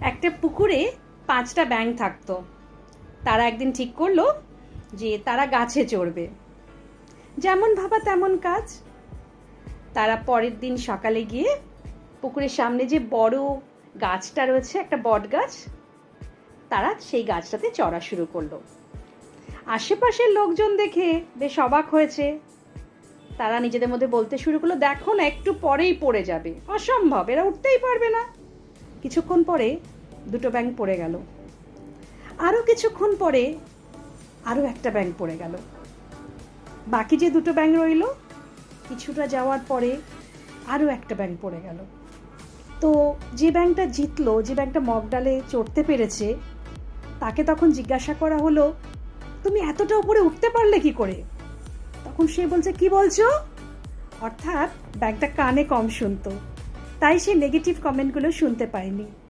একটা পুকুরে 5টা ব্যাঙ থাকতো। তারা একদিন ঠিক করলো যে তারা গাছে চড়বে। যেমন ভাবা তেমন কাজ। তারা পরের দিন সকালে গিয়ে পুকুরের সামনে যে বড় গাছটা রয়েছে, একটা বট গাছ, তারা সেই গাছটাতে চড়া শুরু করলো। আশেপাশের লোকজন দেখে বেশ অবাক হয়েছে। তারা নিজেদের মধ্যে বলতে শুরু করলো, দেখো না, একটু পরেই পড়ে যাবে, অসম্ভব, এরা উঠতেই পারবে না। কিছুক্ষণ পরে 2টো ব্যাঙ পড়ে গেল। আরও কিছুক্ষণ পরে আরও একটা ব্যাঙ পড়ে গেল। বাকি যে 2টো ব্যাঙ রইল, কিছুটা যাওয়ার পরে আরও একটা ব্যাঙ পড়ে গেল। তো যে ব্যাঙটা জিতলো, যে ব্যাঙটা মগডালে চড়তে পেরেছে, তাকে তখন জিজ্ঞাসা করা হলো, তুমি এতটা উপরে উঠতে পারলে কি করে? তখন সে বলছে, কি বলছো? অর্থাৎ ব্যাঙটা কানে কম শুনতো, তাই সে নেগেটিভ কমেন্টগুলো শুনতে পায়নি।